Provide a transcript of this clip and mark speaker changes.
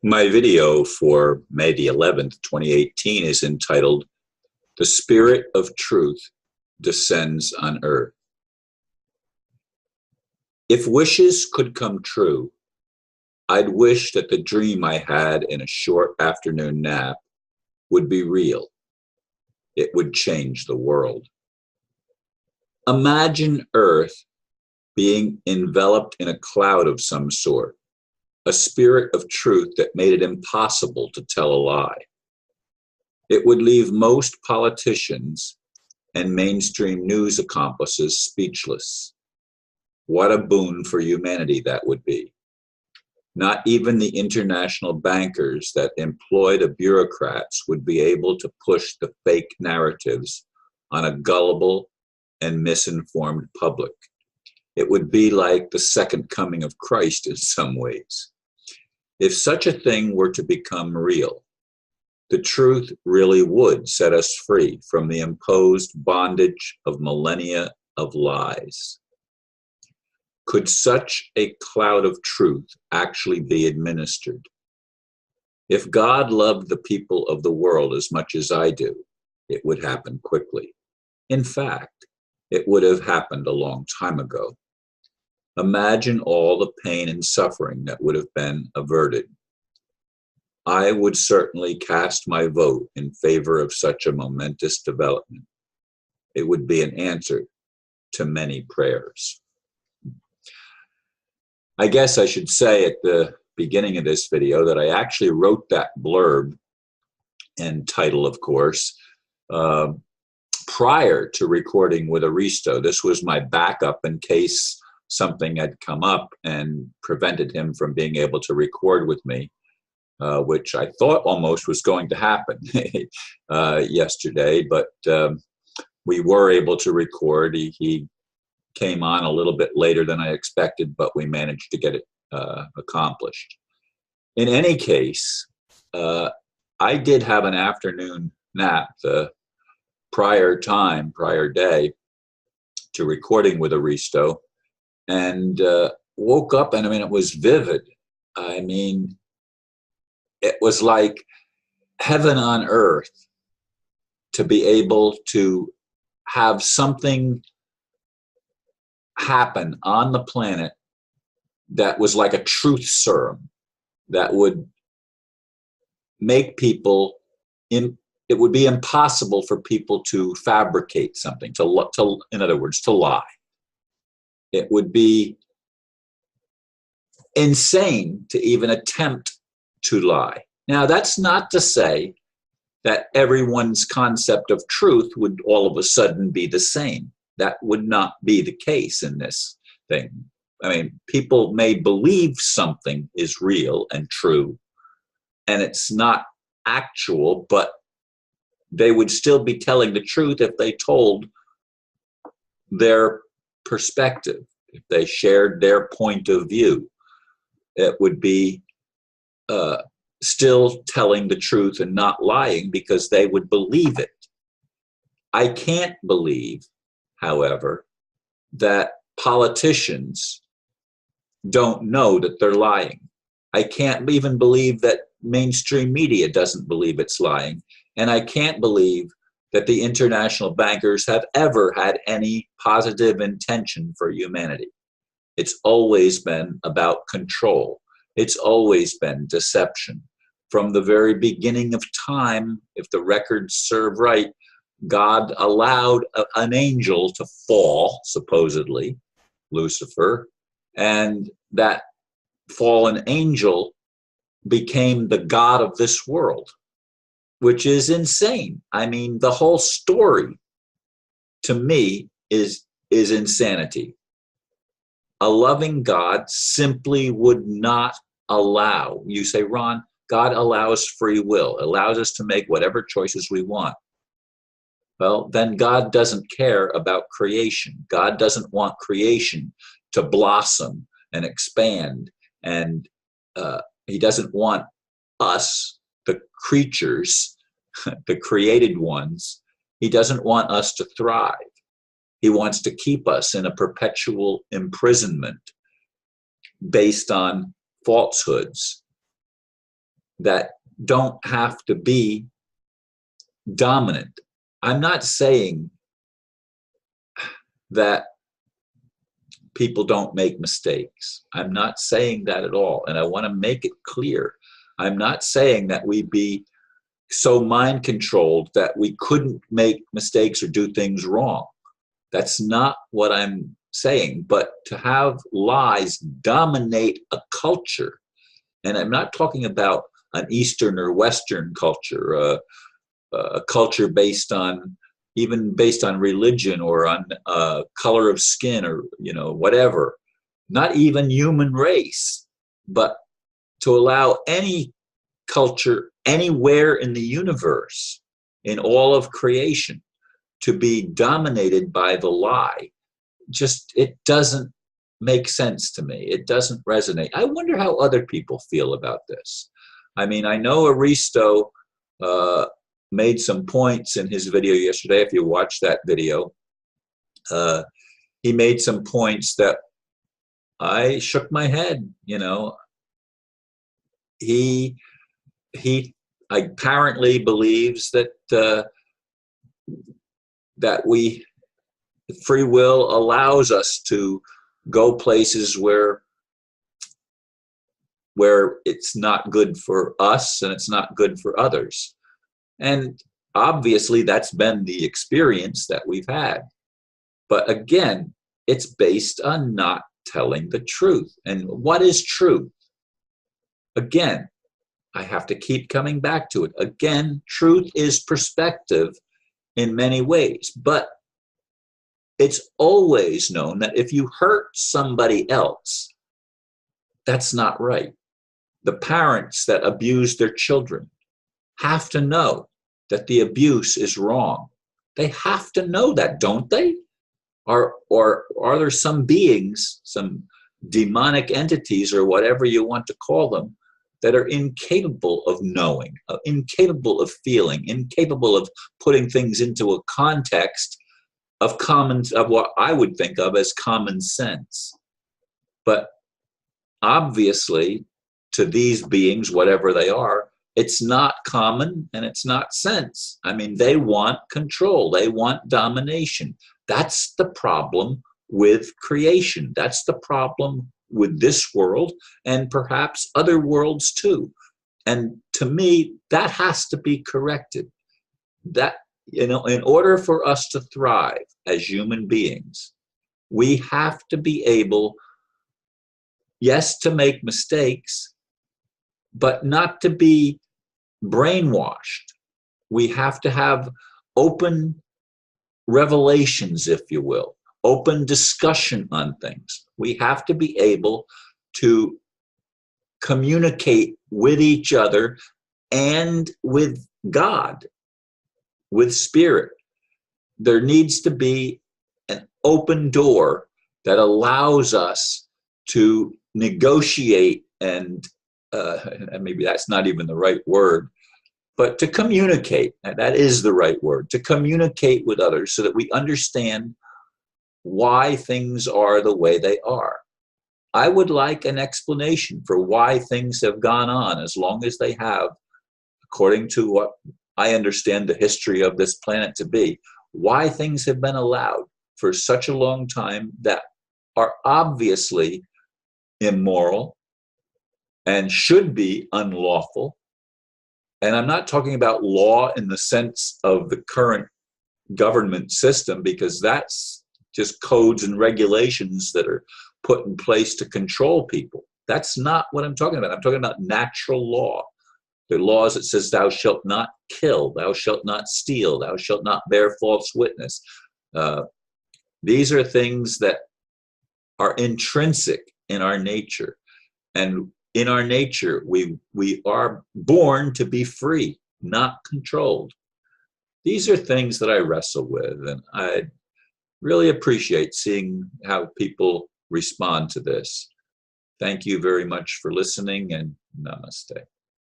Speaker 1: My video for May the 11th, 2018 is entitled, "The Spirit of Truth Descends on Earth." If wishes could come true, I'd wish that the dream I had in a short afternoon nap would be real. It would change the world. Imagine Earth being enveloped in a cloud of some sort, a spirit of truth that made it impossible to tell a lie. It would leave most politicians and mainstream news accomplices speechless. What a boon for humanity that would be. Not even the international bankers that employ the bureaucrats would be able to push the fake narratives on a gullible and misinformed public. It would be like the second coming of Christ in some ways. If such a thing were to become real, the truth really would set us free from the imposed bondage of millennia of lies. Could such a cloud of truth actually be administered? If God loved the people of the world as much as I do, it would happen quickly. In fact, it would have happened a long time ago. Imagine all the pain and suffering that would have been averted. I would certainly cast my vote in favor of such a momentous development. It would be an answer to many prayers. I guess I should say at the beginning of this video that I actually wrote that blurb and title, of course, prior to recording with Aristo. This was my backup in case something had come up and prevented him from being able to record with me, which I thought almost was going to happen yesterday, but we were able to record. He came on a little bit later than I expected, but we managed to get it accomplished. In any case, I did have an afternoon nap the prior day to recording with Aristo, and woke up, and it was vivid. It was like heaven on earth to be able to have something happen on the planet that was like a truth serum that would make people it would be impossible for people to fabricate something, in other words, to lie. It would be insane to even attempt to lie. Now, that's not to say that everyone's concept of truth would all of a sudden be the same. That would not be the case in this thing. People may believe something is real and true, and it's not actual, but they would still be telling the truth if they told their perspective, if they shared their point of view. It would be still telling the truth and not lying because they would believe it. I can't believe, however, that politicians don't know that they're lying. I can't even believe that mainstream media doesn't believe it's lying. And I can't believe that the international bankers have ever had any positive intention for humanity. It's always been about control. It's always been deception. From the very beginning of time, if the records serve right, God allowed an angel to fall, supposedly, Lucifer, and that fallen angel became the god of this world, which is insane. The whole story, to me, is insanity. A loving God simply would not allow. You say, Ron, God allows free will, allows us to make whatever choices we want. Well, then God doesn't care about creation. God doesn't want creation to blossom and expand. And he doesn't want us, the creatures, the created ones, he doesn't want us to thrive. He wants to keep us in a perpetual imprisonment based on falsehoods. that don't have to be dominant. I'm not saying that people don't make mistakes. I'm not saying that at all. And I want to make it clear. I'm not saying that we be so mind controlled that we couldn't make mistakes or do things wrong. That's not what I'm saying. But to have lies dominate a culture, and I'm not talking about an Eastern or Western culture, a culture based on, even based on religion or on color of skin or, you know, whatever, not even human race, but to allow any culture anywhere in the universe, in all of creation, to be dominated by the lie, just, it doesn't make sense to me. It doesn't resonate. I wonder how other people feel about this. I mean, I know Aristo made some points in his video yesterday. If you watch that video, he made some points that I shook my head. You know, he apparently believes that that free will allows us to go places where it's not good for us and it's not good for others. And obviously that's been the experience that we've had. But again, it's based on not telling the truth. And what is truth? Again, I have to keep coming back to it. Again, truth is perspective in many ways, but it's always known that if you hurt somebody else, that's not right. The parents that abuse their children have to know that the abuse is wrong. They have to know that, don't they? Or are there some beings, some demonic entities or whatever you want to call them, that are incapable of knowing, incapable of feeling, incapable of putting things into a context of what I would think of as common sense? But obviously, to these beings, whatever they are, it's not common and it's not sense. I mean, they want control. They want domination. That's the problem with creation. That's the problem with this world and perhaps other worlds too. And to me, that has to be corrected. That, you know, in order for us to thrive as human beings, we have to be able, yes, to make mistakes, but not to be brainwashed. We have to have open revelations, if you will, open discussion on things. We have to be able to communicate with each other and with God, with spirit. There needs to be an open door that allows us to negotiate and maybe that's not even the right word, but to communicate. That is the right word, to communicate with others so that we understand why things are the way they are. I would like an explanation for why things have gone on as long as they have, according to what I understand the history of this planet to be, why things have been allowed for such a long time that are obviously immoral and should be unlawful. And I'm not talking about law in the sense of the current government system, because that's just codes and regulations that are put in place to control people. That's not what I'm talking about. I'm talking about natural law. The laws that says thou shalt not kill, thou shalt not steal, thou shalt not bear false witness. These are things that are intrinsic in our nature. And in our nature, we are born to be free, not controlled. These are things that I wrestle with, and I really appreciate seeing how people respond to this. Thank you very much for listening, and namaste.